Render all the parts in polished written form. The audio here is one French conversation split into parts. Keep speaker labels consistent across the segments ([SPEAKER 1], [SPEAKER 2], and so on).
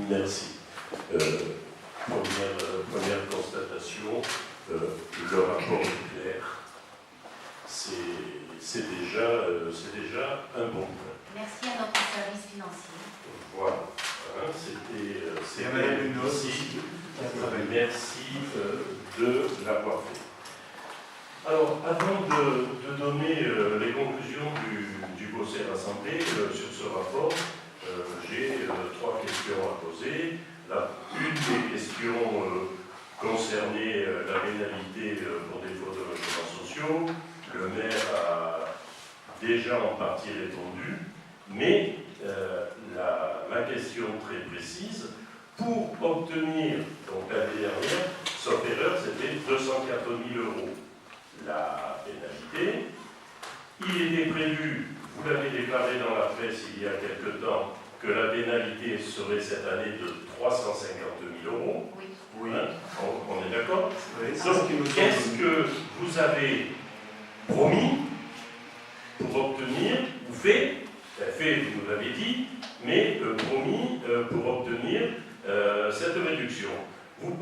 [SPEAKER 1] Merci. Première constatation, le rapport est clair. C'est déjà un bon point.
[SPEAKER 2] Merci à notre service financier.
[SPEAKER 1] Voilà. Hein, c'était
[SPEAKER 3] aussi.
[SPEAKER 1] Merci de l'avoir fait. Alors, avant de donner les conclusions du Conseil rassemblé sur ce rapport, j'ai 3 questions à poser. Une des questions concernait la pénalité pour défaut de logements sociaux. Le maire a déjà en partie répondu, mais ma question très précise, pour obtenir, donc l'année dernière, sauf erreur, c'était 204 000 € la pénalité. Il était prévu, vous l'avez déclaré dans la presse il y a quelque temps, que la pénalité serait cette année de 350 000 €.
[SPEAKER 2] Oui.
[SPEAKER 1] Hein, on est d'accord?
[SPEAKER 3] Oui,
[SPEAKER 1] donc, qu'est-ce que vous avez promis pour obtenir, ou fait, vous nous l'avez dit, mais promis pour obtenir cette réduction? Vous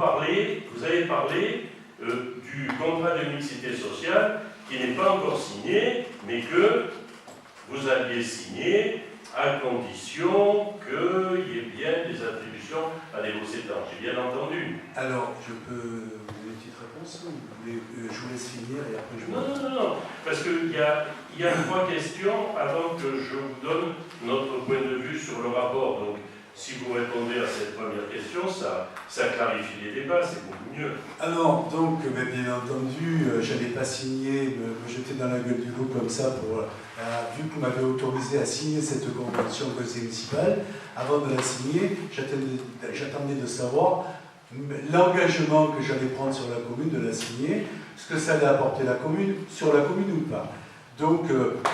[SPEAKER 1] avez parlé du contrat de mixité sociale qui n'est pas encore signé, mais que vous alliez signer à condition qu'il y ait bien des attributions à des possédants. J'ai bien entendu.
[SPEAKER 3] Alors, je peux vous donner une petite réponse ou je vous laisse finir et après je vous...
[SPEAKER 1] Non, parce qu'il y a 3 questions avant que je vous donne notre point de vue sur le rapport. Donc, si vous répondez à cette première question, ça clarifie les débats, c'est beaucoup mieux.
[SPEAKER 3] Alors, donc, bien entendu, je n'allais pas signer, me jeter dans la gueule du loup comme ça, vu que vous m'avez autorisé à signer cette convention au conseil municipal. Avant de la signer, j'attendais de savoir l'engagement que j'allais prendre sur la commune, de la signer, ce que ça allait apporter sur la commune ou pas. Donc,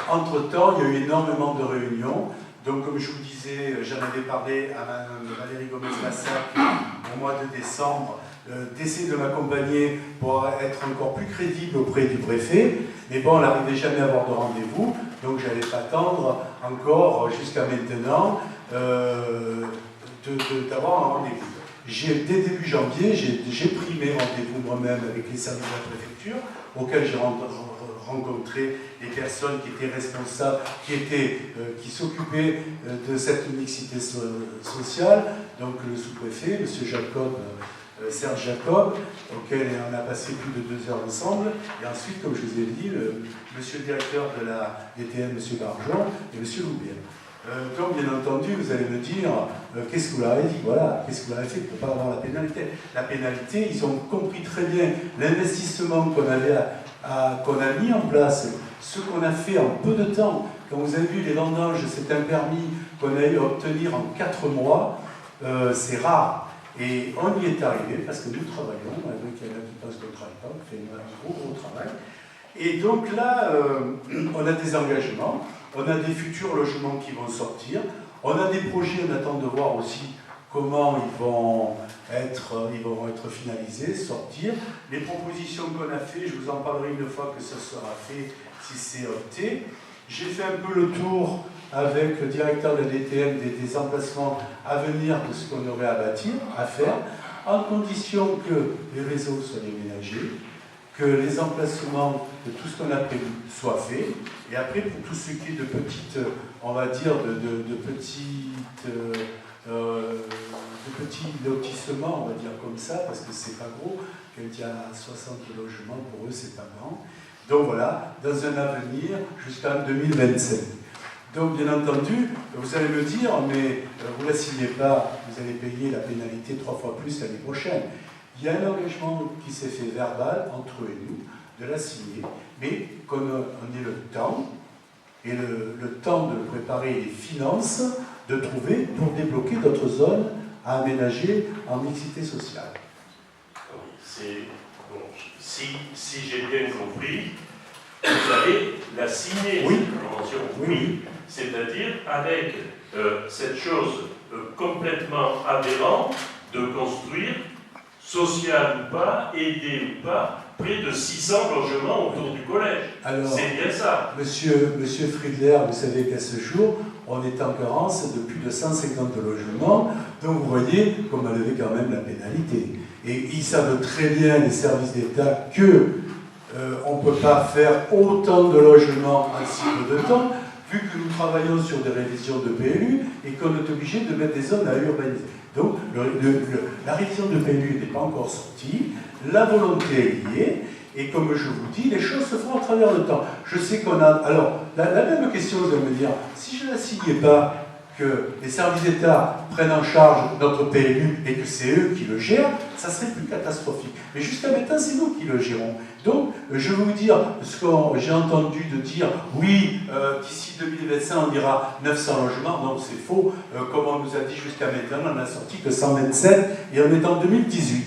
[SPEAKER 3] entre-temps, il y a eu énormément de réunions. Donc, comme je vous disais, j'en avais parlé à Mme Valérie Gomez-Lassac au mois de décembre, d'essayer de m'accompagner pour être encore plus crédible auprès du préfet. Mais bon, on n'arrivait jamais à avoir de rendez-vous, donc je n'allais pas attendre encore jusqu'à maintenant d'avoir un rendez-vous. Dès début janvier, j'ai pris mes rendez-vous moi-même avec les services de la préfecture, auxquels j'ai rencontré les personnes qui étaient responsables, qui s'occupaient de cette mixité sociale, donc le sous-préfet, M. Serge Jacob, auquel on a passé plus de 2 heures ensemble, et ensuite, comme je vous ai dit, monsieur le directeur de la DTN, M. Barjon, et M. Loubier. Donc, bien entendu, vous allez me dire, qu'est-ce que vous leur avez dit? Voilà, qu'est-ce que vous leur avez fait pour ne pas avoir la pénalité? La pénalité, ils ont compris très bien l'investissement qu'on a mis en place, ce qu'on a fait en peu de temps. Quand vous avez vu les vendanges, c'est un permis qu'on a eu à obtenir en 4 mois, c'est rare. Et on y est arrivé parce que nous travaillons, malgré qu'il y en a qui pensent qu'on ne travaille pas, on fait un gros travail. Et donc là, on a des engagements, on a des futurs logements qui vont sortir, on a des projets, on attend de voir aussi comment ils vont être finalisés, sortir. Les propositions qu'on a faites, je vous en parlerai une fois que ça sera fait, si c'est opté. J'ai fait un peu le tour avec le directeur de la DTM des emplacements à venir de ce qu'on aurait à bâtir, à faire, en condition que les réseaux soient déménagés, que les emplacements de tout ce qu'on a prévu soient faits, et après pour tout ce qui est de petites, on va dire, de petits lotissements, on va dire comme ça, parce que c'est pas gros, quand il y a 60 logements, pour eux c'est pas grand. Donc voilà, dans un avenir jusqu'en 2027. Donc bien entendu, vous allez me dire, mais vous ne la signez pas, vous allez payer la pénalité 3 fois plus l'année prochaine. Il y a un engagement qui s'est fait verbal entre eux et nous, de la signer, mais qu'on ait le temps, et le temps de préparer les finances, de trouver pour débloquer d'autres zones à aménager en mixité sociale.
[SPEAKER 1] Bon, si j'ai bien compris, vous allez la signer,
[SPEAKER 3] oui.
[SPEAKER 1] Cette convention.
[SPEAKER 3] Oui.
[SPEAKER 1] C'est-à-dire avec cette chose complètement aberrante de construire, social ou pas, aidé ou pas, près de 600 logements autour du collège. C'est bien ça.
[SPEAKER 3] Monsieur Friedler, vous savez qu'à ce jour, on est en carence de plus de 150 logements, donc vous voyez qu'on m'a levé quand même la pénalité. Et ils savent très bien, les services d'État, que on ne peut pas faire autant de logements en si peu de temps, vu que nous travaillons sur des révisions de PLU et qu'on est obligé de mettre des zones à urbaniser. Donc, la révision de PLU n'est pas encore sortie, la volonté est liée, et comme je vous dis, les choses se font à travers le temps. Je sais qu'on a... Alors, la même question, vous allez me dire, si je n'assignais pas que les services d'État prennent en charge notre PLU et que c'est eux qui le gèrent, ça serait plus catastrophique. Mais jusqu'à maintenant, c'est nous qui le gérons. Donc, je vais vous dire ce que j'ai entendu de dire, oui, d'ici 2025, on dira 900 logements. Non, c'est faux. Comme on nous a dit jusqu'à maintenant, on n'a sorti que 127 et on est en 2018.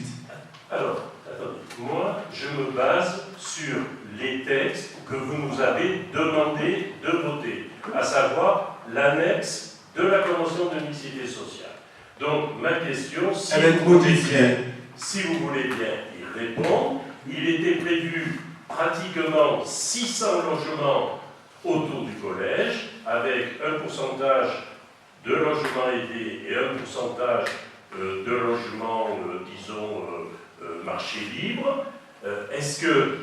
[SPEAKER 1] Alors, attendez, moi, je me base sur les textes que vous nous avez demandé de voter, à savoir l'annexe de la Convention de mixité sociale. Donc, ma question, si vous voulez bien y répondre, il était prévu pratiquement 600 logements autour du collège, avec un pourcentage de logements aidés et un pourcentage de logements, disons, marché libre. Est-ce que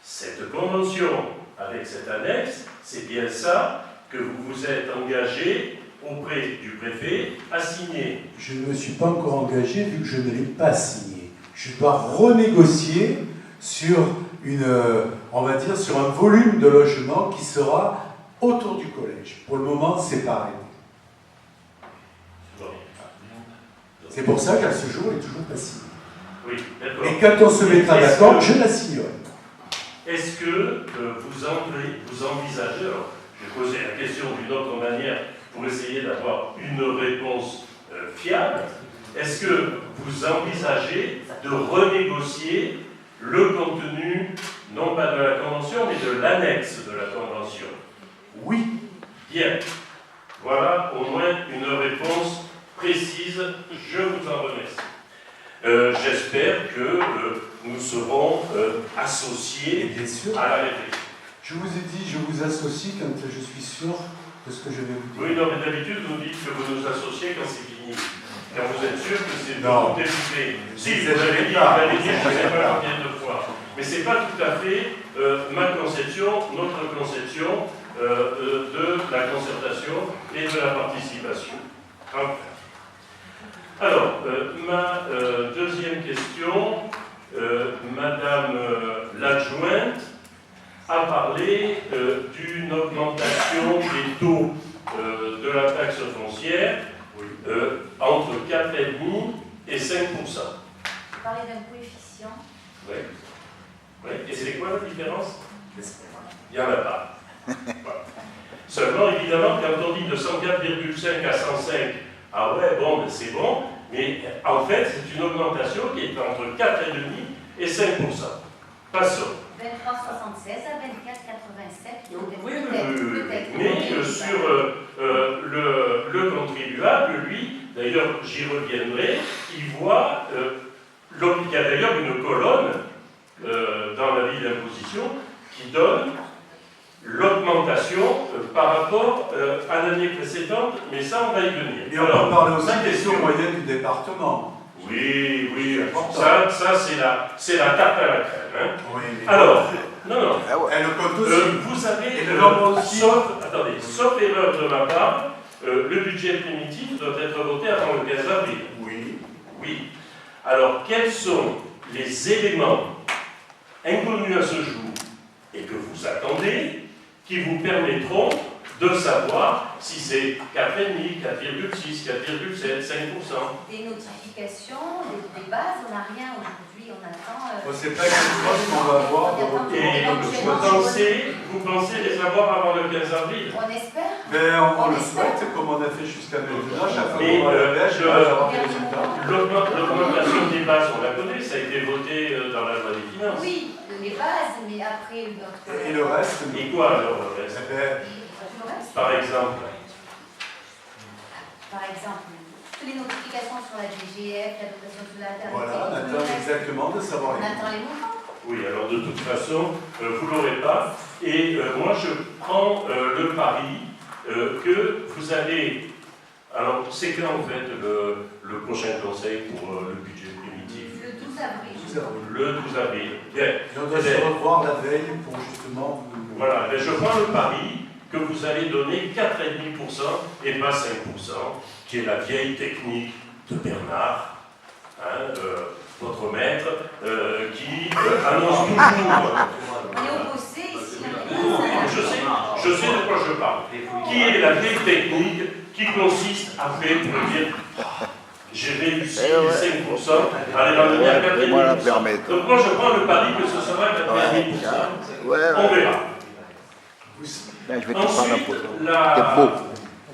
[SPEAKER 1] cette convention, avec cette annexe, c'est bien ça que vous vous êtes engagé auprès du préfet à signer?
[SPEAKER 3] Je ne me suis pas encore engagé vu que je ne l'ai pas signé. Je dois renégocier sur on va dire, sur un volume de logement qui sera autour du collège. Pour le moment, c'est pareil. C'est pour ça qu'à ce jour, il n'est toujours pas signé.
[SPEAKER 1] Oui, d'accord.
[SPEAKER 3] Et quand on se mettra d'accord, je la signerai.
[SPEAKER 1] Est-ce que vous envisagez, alors je vais poser la question d'une autre manière pour essayer d'avoir une réponse fiable, est-ce que vous envisagez de renégocier le contenu, non pas de la Convention, mais de l'annexe de la Convention?
[SPEAKER 3] Oui.
[SPEAKER 1] Bien. Voilà au moins une réponse précise. Je vous en remercie. J'espère que nous serons associés
[SPEAKER 3] bien sûr.
[SPEAKER 1] à la réflexion.
[SPEAKER 3] Je vous ai dit, je vous associe quand je suis sûr de ce que je vais vous dire.
[SPEAKER 1] Oui, non, mais d'habitude, vous dites que vous nous associez quand c'est fini. Quand vous êtes sûr que c'est
[SPEAKER 3] non.
[SPEAKER 1] tout débuté. Si, vous avez dit, je ne sais pas combien de fois. Mais ce n'est pas tout à fait ma conception, notre conception de la concertation et de la participation. Alors, ma deuxième question, Madame l'adjointe a parlé d'une augmentation des taux de la taxe foncière entre 4,5% et 5%.
[SPEAKER 2] Vous parlez d'un coefficient.
[SPEAKER 1] Oui. Oui. Et c'est quoi la différence? Il n'y en a pas. Voilà. Seulement, évidemment, quand on dit de 104,5 à 105, ah ouais, bon, ben c'est bon, mais en fait, c'est une augmentation qui est entre 4,5 et 5%. Passons.
[SPEAKER 2] 23,76 à 24,87.
[SPEAKER 1] Oui, mais sur le contribuable, lui, d'ailleurs, j'y reviendrai, il voit, il y a d'ailleurs une colonne dans la vie d'imposition qui donne l'augmentation par rapport à l'année précédente, mais ça, on va y venir.
[SPEAKER 3] Et on peut parler aussi des taux moyens du département.
[SPEAKER 1] Oui, oui, ça c'est la tarte à la crème. Hein.
[SPEAKER 3] Oui,
[SPEAKER 1] alors, non.
[SPEAKER 3] Elle compte aussi.
[SPEAKER 1] Vous avez,
[SPEAKER 3] et le nombre aussi.
[SPEAKER 1] sauf erreur de ma part, le budget primitif doit être voté avant le 15 avril. Oui. Alors, quels sont les éléments inconnus à ce jour et que vous attendez qui vous permettront de savoir si c'est 4,5, 4,6, 4,7, 5%.
[SPEAKER 2] Des notifications, des bases, on n'a rien aujourd'hui, on attend.
[SPEAKER 3] On ne sait pas quelle chose qu'on va avoir.
[SPEAKER 1] Et vous pensez les avoir avant le 15 avril?
[SPEAKER 2] On espère.
[SPEAKER 3] Mais on le souhaite, comme on a fait jusqu'à maintenant. Chaque fois qu'on va la je vais avoir des résultats.
[SPEAKER 1] L'augmentation des bases, on la connaît, ça a été voté dans la loi des finances.
[SPEAKER 2] Oui, les bases, mais après notre.
[SPEAKER 3] Et le reste?
[SPEAKER 1] Et quoi alors le reste? Par exemple,
[SPEAKER 2] toutes les notifications sur la DGF, la dotation sur la terre.
[SPEAKER 3] Voilà, on attend exactement de savoir
[SPEAKER 2] les montants.
[SPEAKER 1] Oui, alors de toute façon, vous ne l'aurez pas. Et moi, je prends le pari que vous allez... Alors, c'est quand, en fait, le prochain conseil pour le budget primitif?
[SPEAKER 2] Le 12 avril.
[SPEAKER 1] Le 12 avril. Bien.
[SPEAKER 3] Et on doit se revoir la veille pour justement...
[SPEAKER 1] Voilà, ben, je prends le pari que vous allez donner 4,5% et pas 5%, qui est la vieille technique de Bernard, hein, votre maître, qui annonce toujours...
[SPEAKER 2] On est opposé ici.
[SPEAKER 1] Je sais de quoi je parle. Qui est la vieille technique qui consiste après pour dire j'ai réussi les 5%, allez m'en donner à 4,5%. Donc moi je prends le pari que ce sera 4,5%. On verra. Ensuite,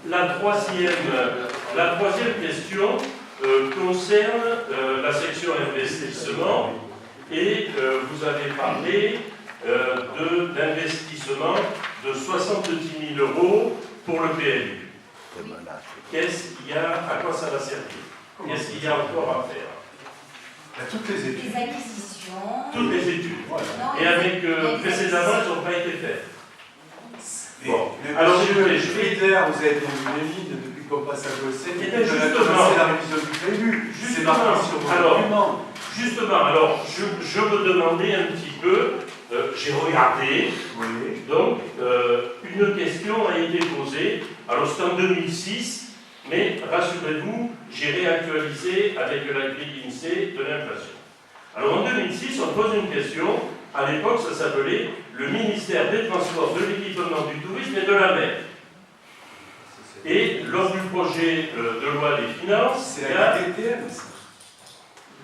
[SPEAKER 1] la troisième question concerne la section investissement et vous avez parlé d'investissement de 70 000 € pour le PLU. Qu'est-ce qu'il y a, à quoi ça va servir? Qu'est-ce qu'il y a encore à faire?
[SPEAKER 3] Toutes les études.
[SPEAKER 2] Les acquisitions.
[SPEAKER 1] Toutes les études.
[SPEAKER 3] Voilà.
[SPEAKER 2] Non,
[SPEAKER 1] Et avec précédemment, elles n'ont pas été faites.
[SPEAKER 3] Bon,
[SPEAKER 1] alors
[SPEAKER 3] je vais vous avez tendu les lignes depuis qu'on passe à Gosset,
[SPEAKER 1] et
[SPEAKER 3] de la révision du prévu. C'est marqué sur vos documents.
[SPEAKER 1] Justement, alors, je me demandais un petit peu, j'ai regardé,
[SPEAKER 3] Oui.
[SPEAKER 1] donc, une question a été posée, alors c'est en 2006, mais rassurez-vous, j'ai réactualisé avec la grille INSEE de l'inflation. Alors en 2006, on pose une question, à l'époque ça s'appelait le ministère des Transports, de l'Équipement, du Tourisme et de la Mer. Et lors du projet de loi des finances,
[SPEAKER 3] c'est la DTN.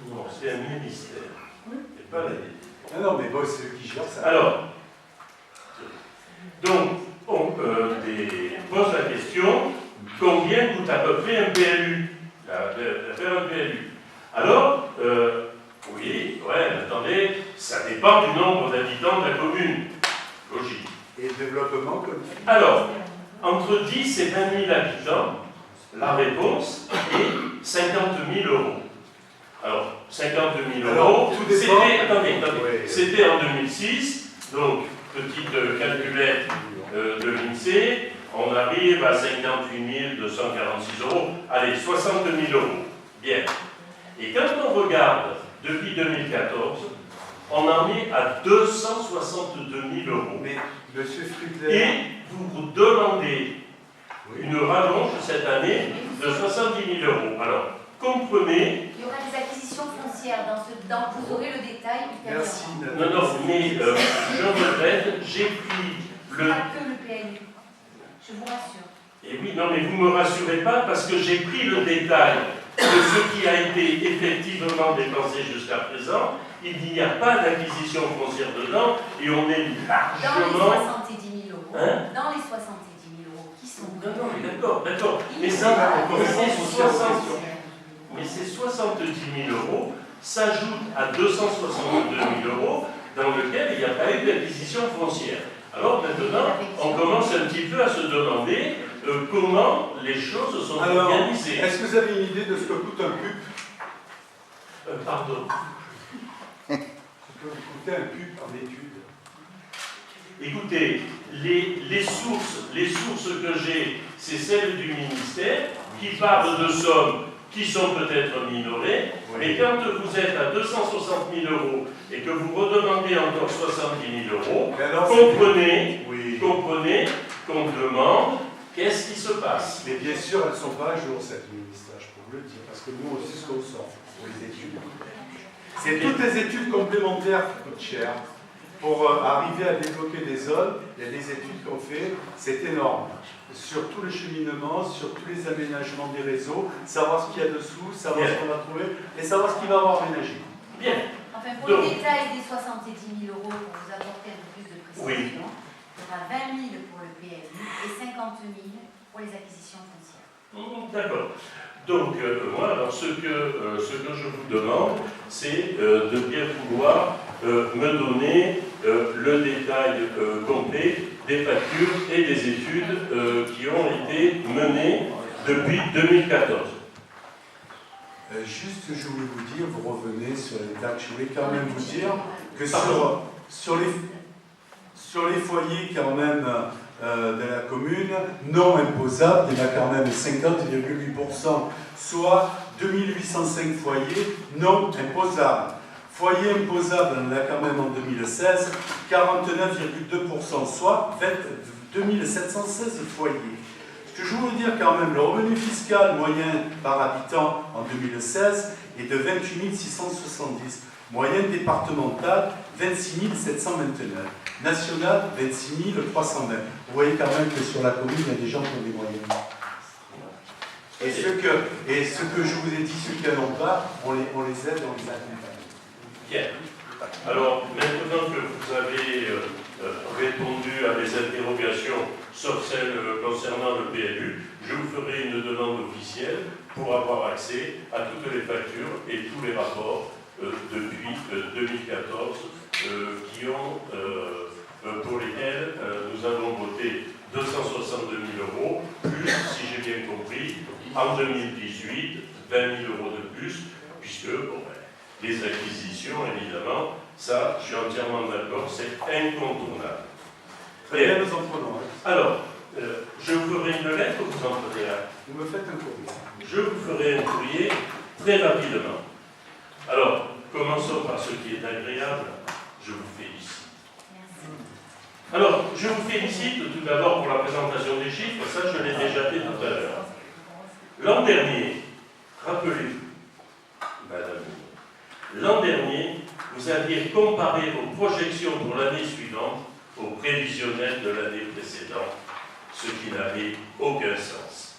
[SPEAKER 1] Non, c'est un ministère. C'est pas la DTN.
[SPEAKER 3] Ah non, mais bon, c'est eux qui gèrent ça.
[SPEAKER 1] Alors, donc, on pose la question, combien coûte à peu près un PLU? Faire un PLU. Alors, oui, ouais, attendez, ça dépend du nombre d'habitants de la commune. Logique.
[SPEAKER 3] Et le développement comme...
[SPEAKER 1] Alors, entre 10 et 20 000 habitants, la réponse est 50 000 €. Alors, 50 000 €, c'était en 2006, donc petite calculette de l'INSEE, on arrive à 58 246 €. Allez, 60 000 €. Bien. Et quand on regarde depuis 2014, on en est à 262 000 €.
[SPEAKER 3] Mais, monsieur Frutler...
[SPEAKER 1] Et vous demandez une rallonge cette année de 70 000 €. Alors, comprenez...
[SPEAKER 2] Il y aura des acquisitions foncières vous aurez le détail ultérieurement.
[SPEAKER 3] Merci.
[SPEAKER 1] Non, mais je regrette, j'ai pris le...
[SPEAKER 2] Pas que le PLU, je vous rassure.
[SPEAKER 1] Et oui, non, mais vous ne me rassurez pas parce que j'ai pris le détail de ce qui a été effectivement dépensé jusqu'à présent. Il n'y a pas d'acquisition foncière dedans et on est largement...
[SPEAKER 2] Dans les 70 000 €.
[SPEAKER 1] Hein?
[SPEAKER 2] Dans les 70 000 € qui sont...
[SPEAKER 1] Non, mais d'accord. Mais ces 70 000 € s'ajoutent à 262 000 € dans lequel il n'y a pas eu d'acquisition foncière. Alors maintenant, on commence un petit peu à se demander comment les choses sont organisées.
[SPEAKER 3] Est-ce que vous avez une idée de ce que coûte un pub?
[SPEAKER 1] Pardon.
[SPEAKER 3] Ce que coûtait un pub en études?
[SPEAKER 1] Écoutez, les sources que j'ai, c'est celles du ministère qui parlent de sommes qui sont peut-être minorées, mais quand vous êtes à 260 000 € et que vous redemandez encore 70 000 €, comprenez qu'on demande qu'est-ce qui se passe.
[SPEAKER 3] Mais bien sûr, elles ne sont pas à jour, cette ministère, je peux vous le dire, parce que nous aussi, ce qu'on sort pour les études. C'est toutes les études complémentaires qui coûtent cher. Pour arriver à débloquer des zones, il y a des études qu'on fait, c'est énorme. Sur tout le cheminement, sur tous les aménagements des réseaux, savoir ce qu'il y a dessous, savoir ce qu'on va trouver, et savoir ce qu'il va avoir aménagé.
[SPEAKER 1] Bien.
[SPEAKER 2] Enfin, pour le détail des 70 000 € pour vous apporter un peu plus de précision, il y aura 20 000 pour le PLU et 50 000 pour les acquisitions foncières.
[SPEAKER 1] D'accord. Donc, moi, alors, ce que je vous demande, c'est de bien vouloir me donner le détail complet des factures et des études qui ont été menées depuis 2014.
[SPEAKER 3] Juste, je voulais vous dire, vous revenez sur les taxes. Je voulais quand même vous dire que sur les foyers quand même de la commune non imposables, il y en a quand même 50,8%, soit 2805 foyers non imposables. Foyers imposables, on en a quand même en 2016, 49,2%, soit 2716 foyers. Ce que je voulais dire quand même, le revenu fiscal moyen par habitant en 2016 est de 28 670. Moyenne départementale, 26 729. Nationale, 26 320. Vous voyez quand même que sur la commune, il y a des gens qui ont des moyens. Et ce que je vous ai dit, ceux qui n'en ont pas, on les aide, on les accompagne.
[SPEAKER 1] Bien. Alors, maintenant que vous avez répondu à mes interrogations, sauf celles concernant le PLU, je vous ferai une demande officielle pour avoir accès à toutes les factures et tous les rapports depuis 2014 pour lesquels nous avons voté 262 000 euros, plus, si j'ai bien compris, en 2018, 20 000 euros de plus, puisque les acquisitions, évidemment, ça, je suis entièrement d'accord, c'est incontournable.
[SPEAKER 3] Très bien, nous en prenons.
[SPEAKER 1] Alors, je vous ferai une lettre, vous en prenez là.
[SPEAKER 3] Vous me faites un courrier.
[SPEAKER 1] Je vous ferai un courrier très rapidement. Alors, commençons par ce qui est agréable. Je vous félicite.
[SPEAKER 2] Merci.
[SPEAKER 1] Alors, je vous félicite tout d'abord pour la présentation des chiffres. Ça, je l'ai déjà fait tout à l'heure. L'an dernier, rappelez-vous, madame, l'an dernier, vous aviez comparé vos projections pour l'année suivante aux prévisionnels de l'année précédente, ce qui n'avait aucun sens.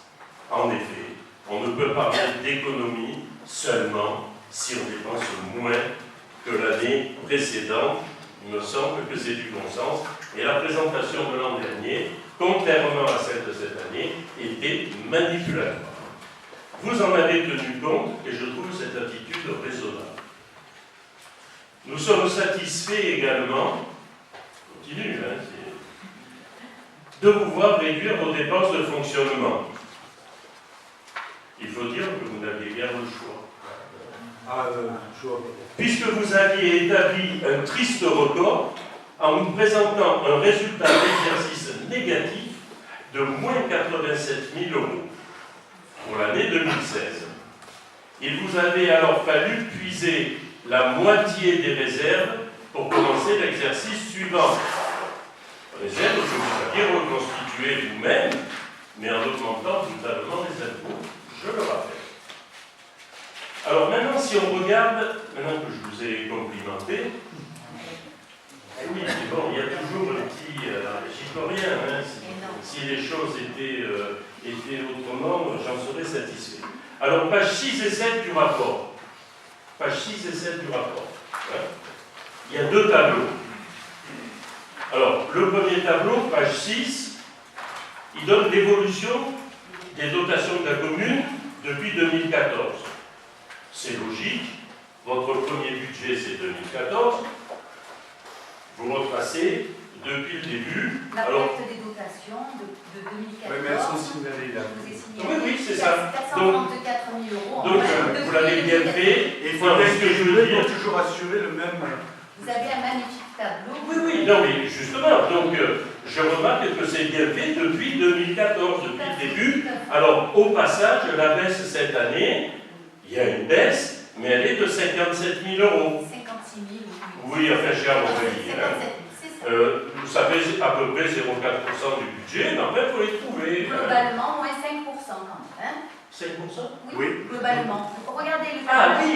[SPEAKER 1] En effet, on ne peut parler d'économie seulement si on dépense moins que l'année précédente. Il me semble que c'est du bon sens. Et la présentation de l'an dernier, contrairement à celle de cette année, était manipulatoire. Vous en avez tenu compte et je trouve cette attitude raisonnable. Nous sommes satisfaits également, continue, de vous voir réduire vos dépenses de fonctionnement. Il faut dire que vous n'aviez guère le choix. Puisque vous aviez établi un triste record en nous présentant un résultat d'exercice négatif de moins 87 000 euros pour l'année 2016. Il vous avait alors fallu puiser la moitié des réserves pour commencer l'exercice suivant. Réserves que vous aviez reconstituées vous-même, mais en augmentant brutalement les impôts, je le rappelle. Alors maintenant, si on regarde, maintenant que je vous ai complimenté, oui, mais bon, il y a toujours un petit... j'y peux rien, si les choses étaient autrement, j'en serais satisfait. Alors, page 6 et 7 du rapport. Page 6 et 7 du rapport. Il y a deux tableaux. Alors, le premier tableau, page 6, il donne l'évolution des dotations de la commune depuis 2014. C'est logique, votre premier budget c'est 2014, vous retracez depuis le début.
[SPEAKER 2] La perte des dotations de 2014.
[SPEAKER 3] Oui, mais elles sont signalées là.
[SPEAKER 1] Oui, c'est ça.
[SPEAKER 2] 434 000 euros.
[SPEAKER 1] Donc, vous l'avez bien fait.
[SPEAKER 3] Et il faut ce que je veux dire, toujours assurer le même.
[SPEAKER 2] Vous avez un magnifique tableau.
[SPEAKER 1] Oui, non, mais justement, donc je remarque que c'est bien fait depuis 2014, depuis le début. Alors, au passage, la baisse cette année, il y a une baisse, mais elle est de 57 000 euros.
[SPEAKER 2] 56 000.
[SPEAKER 1] Oui, enfin, j'ai envoyé.
[SPEAKER 2] 57 000, c'est ça.
[SPEAKER 1] Ça fait à peu près 0,4% du budget, mais après, il faut les trouver.
[SPEAKER 2] Globalement, moins 5% quand même. Hein?
[SPEAKER 1] 5%?
[SPEAKER 2] Oui, globalement. Regardez le
[SPEAKER 1] Ah oui,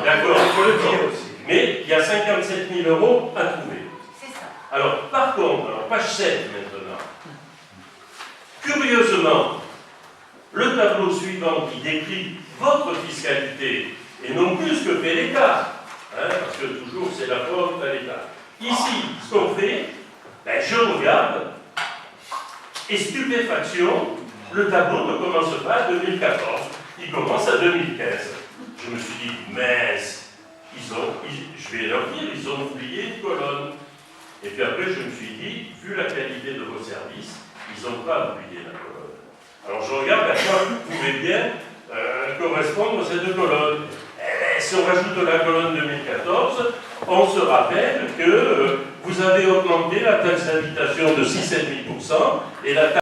[SPEAKER 1] d'accord, il faut le dire aussi. Mais il y a 57 000 euros à trouver.
[SPEAKER 2] C'est ça.
[SPEAKER 1] Alors, par contre, page 7 maintenant. Curieusement, le tableau suivant qui décrit votre fiscalité, et non plus ce que fait l'État, parce que toujours c'est la faute à l'État. Ici, ce qu'on fait, je regarde, et stupéfaction, le tableau ne commence pas à 2014, il commence à 2015. Je me suis dit, mince, je vais leur dire, ils ont oublié une colonne. Et puis après, je me suis dit, vu la qualité de vos services, ils n'ont pas oublié la colonne. Alors je regarde à quoi vous pouvez bien correspondre à ces deux colonnes. Et si on rajoute la colonne 2014, on se rappelle que vous avez augmenté la taxe d'habitation de 6,5% et la taxe